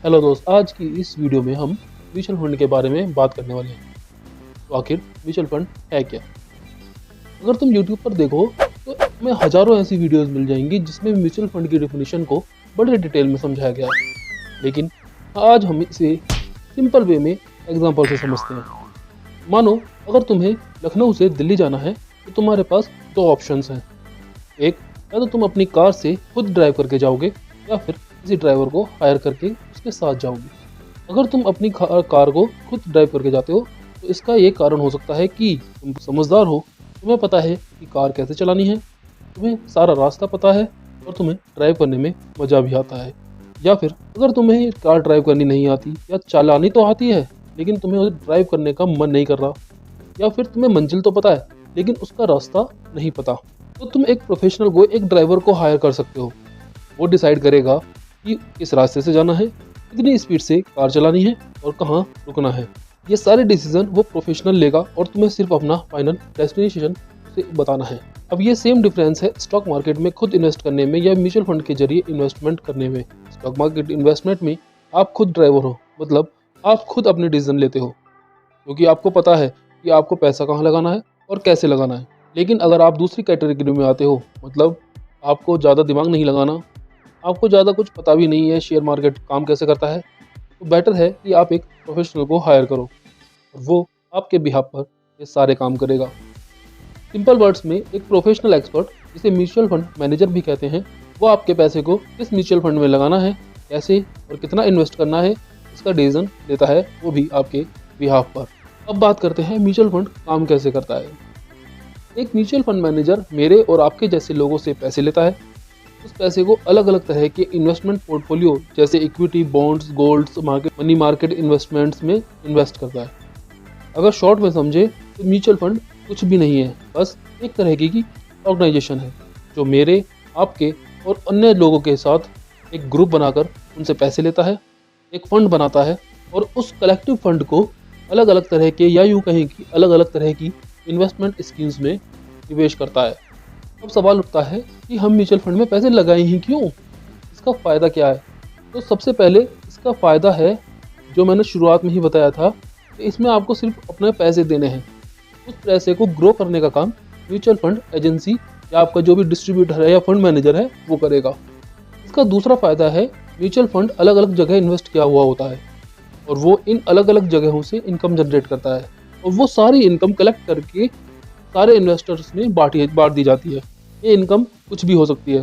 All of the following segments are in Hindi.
हेलो दोस्त, आज की इस वीडियो में हम म्यूचुअल फंड के बारे में बात करने वाले हैं। तो आखिर म्यूचुअल फंड है क्या? अगर तुम यूट्यूब पर देखो तो तुम्हें हजारों ऐसी वीडियोस मिल जाएंगी जिसमें म्यूचुअल फंड की डेफिनेशन को बड़े डिटेल में समझाया गया है। लेकिन आज हम इसे सिंपल वे में एग्जाम्पल से समझते हैं। मानो अगर तुम्हें लखनऊ से दिल्ली जाना है तो तुम्हारे पास दो ऑप्शंस हैं। एक, या तो तुम अपनी कार से खुद ड्राइव करके जाओगे या फिर किसी ड्राइवर को हायर करके उसके साथ जाओगे। अगर तुम अपनी कार को खुद ड्राइव करके जाते हो तो इसका ये कारण हो सकता है कि तुम समझदार हो, तुम्हें पता है कि कार कैसे चलानी है, तुम्हें सारा रास्ता पता है और तुम्हें ड्राइव करने में मज़ा भी आता है। या फिर अगर तुम्हें कार ड्राइव करनी नहीं आती या चलानी तो आती है लेकिन तुम्हें उसे ड्राइव करने का मन नहीं कर रहा, या फिर तुम्हें मंजिल तो पता है लेकिन उसका रास्ता नहीं पता, तो तुम एक प्रोफेशनल को, एक ड्राइवर को हायर कर सकते हो। वो डिसाइड करेगा कि किस रास्ते से जाना है, कितनी स्पीड से कार चलानी है और कहाँ रुकना है। ये सारे डिसीजन वो प्रोफेशनल लेगा और तुम्हें सिर्फ अपना फाइनल डेस्टिनेशन से बताना है। अब ये सेम डिफरेंस है स्टॉक मार्केट में खुद इन्वेस्ट करने में या म्यूचुअल फंड के जरिए इन्वेस्टमेंट करने में। स्टॉक मार्केट इन्वेस्टमेंट में आप खुद ड्राइवर हो, मतलब आप खुद अपने डिसीजन लेते हो क्योंकि आपको पता है कि आपको पैसा कहाँ लगाना है और कैसे लगाना है। लेकिन अगर आप दूसरी कैटेगरी में आते हो, मतलब आपको ज़्यादा दिमाग नहीं लगाना, आपको ज़्यादा कुछ पता भी नहीं है शेयर मार्केट काम कैसे करता है, तो बेटर है कि आप एक प्रोफेशनल को हायर करो और वो आपके बिहाफ पर ये सारे काम करेगा। सिंपल वर्ड्स में एक प्रोफेशनल एक्सपर्ट, जिसे म्यूचुअल फंड मैनेजर भी कहते हैं, वो आपके पैसे को किस म्यूचुअल फंड में लगाना है, कैसे और कितना इन्वेस्ट करना है, इसका डिसीजन लेता है, वो भी आपके बिहाफ पर। अब बात करते हैं म्यूचुअल फंड काम कैसे करता है। एक म्यूचुअल फंड मैनेजर मेरे और आपके जैसे लोगों से पैसे लेता है। उस पैसे को अलग अलग तरह के इन्वेस्टमेंट पोर्टफोलियो जैसे equity, bonds, golds, money market investments में इन्वेस्ट करता है। अगर शॉर्ट में समझे तो म्यूचुअल फंड कुछ भी नहीं है, बस एक तरह की ऑर्गेनाइजेशन है जो मेरे, आपके और अन्य लोगों के साथ एक ग्रुप बनाकर उनसे पैसे लेता है, एक फंड बनाता है और उस कलेक्टिव फंड को अलग अलग तरह के, या यूँ कहें कि अलग अलग तरह की इन्वेस्टमेंट स्कीम्स में निवेश करता है। अब सवाल उठता है कि हम म्यूचुअल फंड में पैसे लगाएं ही क्यों, इसका फ़ायदा क्या है? तो सबसे पहले इसका फ़ायदा है जो मैंने शुरुआत में ही बताया था कि इसमें आपको सिर्फ अपने पैसे देने हैं। उस पैसे को ग्रो करने का काम म्यूचुअल फंड एजेंसी या आपका जो भी डिस्ट्रीब्यूटर है या फंड मैनेजर है वो करेगा। इसका दूसरा फ़ायदा है म्यूचुअल फंड अलग अलग जगह इन्वेस्ट किया हुआ होता है और वो इन अलग अलग जगहों से इनकम जनरेट करता है और वो सारी इनकम कलेक्ट करके सारे इन्वेस्टर्स में बांट दी जाती है। ये इनकम कुछ भी हो सकती है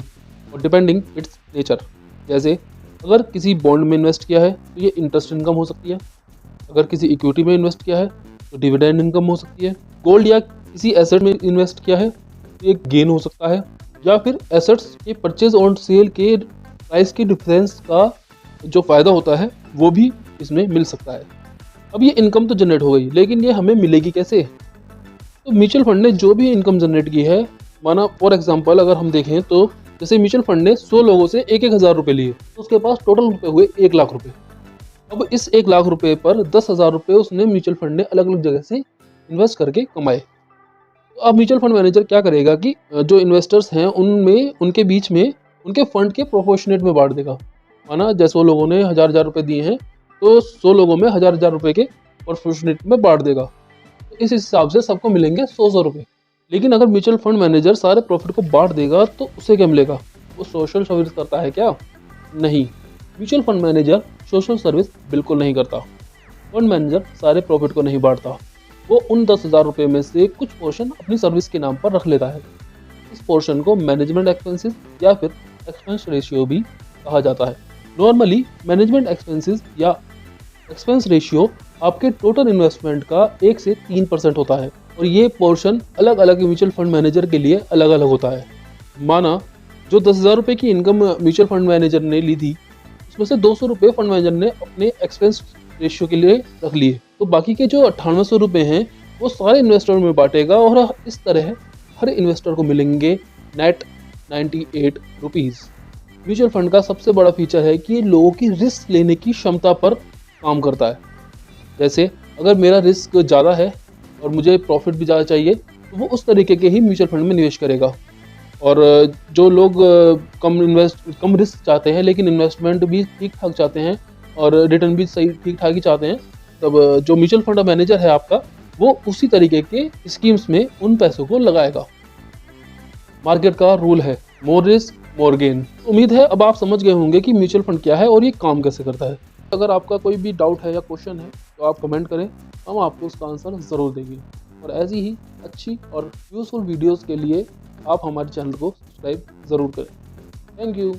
और डिपेंडिंग इट्स नेचर। जैसे अगर किसी बॉन्ड में इन्वेस्ट किया है तो ये इंटरेस्ट इनकम हो सकती है, अगर किसी इक्विटी में इन्वेस्ट किया है तो डिविडेंड इनकम हो सकती है, गोल्ड या किसी एसेट में इन्वेस्ट किया है तो ये गेन हो सकता है, या फिर एसेट्स के परचेज और सेल के प्राइस के डिफरेंस का जो फ़ायदा होता है वो भी इसमें मिल सकता है। अब ये इनकम तो जनरेट हो गई, लेकिन ये हमें मिलेगी कैसे? तो म्यूचुअल फंड ने जो भी इनकम जनरेट की है, माना फॉर एग्जांपल अगर हम देखें तो जैसे म्यूचुअल फंड ने 100 लोगों से 1,000 रुपये लिए तो उसके पास टोटल रुपये हुए 1 लाख रुपये। अब इस 1 लाख रुपये पर 10,000 रुपये उसने म्यूचुअल फंड ने अलग अलग जगह से इन्वेस्ट करके कमाए। तो अब म्यूचुअल फंड मैनेजर क्या करेगा कि जो इन्वेस्टर्स हैं उनमें, उनके बीच में उनके फंड के प्रोपोर्शनेट में बांट देगा। माना जैसे 100 लोगों ने 1,000 रुपये दिए हैं तो 100 लोगों में 1,000 रुपये के प्रोपोर्शनेट में बांट देगा। तो इस हिसाब से सबको मिलेंगे 100 रुपये। लेकिन अगर म्यूचुअल फंड मैनेजर सारे प्रॉफिट को बांट देगा तो उसे क्या मिलेगा? वो सोशल सर्विस करता है क्या? नहीं, mutual fund manager social service बिल्कुल नहीं करता। फंड मैनेजर सारे प्रॉफिट को नहीं बांटता, वो उन 10,000 रुपये में से कुछ पोर्शन अपनी सर्विस के नाम पर रख लेता है। इस पोर्शन को मैनेजमेंट एक्सपेंसेस या फिर एक्सपेंस रेशियो भी कहा जाता है। नॉर्मली मैनेजमेंट एक्सपेंसेस या एक्सपेंस रेशियो आपके टोटल इन्वेस्टमेंट का 1 से 3% होता है और ये पोर्शन अलग अलग म्यूचुअल फंड मैनेजर के लिए अलग अलग होता है। माना जो 10,000 रुपये की इनकम म्यूचुअल फंड मैनेजर ने ली थी उसमें से 200 रुपये फंड मैनेजर ने अपने एक्सपेंस रेशियो के लिए रख लिए, तो बाकी के जो 9800 रुपये हैं वो सारे इन्वेस्टर में बांटेगा और इस तरह हर इन्वेस्टर को मिलेंगे नेट 98 रुपीज़। म्यूचुअल फंड का सबसे बड़ा फीचर है कि ये लोगों की रिस्क लेने की क्षमता पर काम करता है। जैसे अगर मेरा रिस्क ज़्यादा है और मुझे प्रॉफिट भी ज़्यादा चाहिए तो वो उस तरीके के ही म्यूचुअल फंड में निवेश करेगा। और जो लोग कम रिस्क चाहते हैं लेकिन इन्वेस्टमेंट भी ठीक ठाक चाहते हैं और रिटर्न भी सही ठीक ठाक ही चाहते हैं, तब जो म्यूचुअल फंड मैनेजर है आपका वो उसी तरीके के स्कीम्स में उन पैसों को लगाएगा। मार्केट का रूल है मोर रिस्क मोर गेन। उम्मीद है अब आप समझ गए होंगे कि म्यूचुअल फंड क्या है और ये काम कैसे करता है। अगर आपका कोई भी डाउट है या क्वेश्चन है तो आप कमेंट करें, हम आपको उसका आंसर ज़रूर देंगे। और ऐसी ही अच्छी और यूज़फुल वीडियोस के लिए आप हमारे चैनल को सब्सक्राइब ज़रूर करें। Thank you.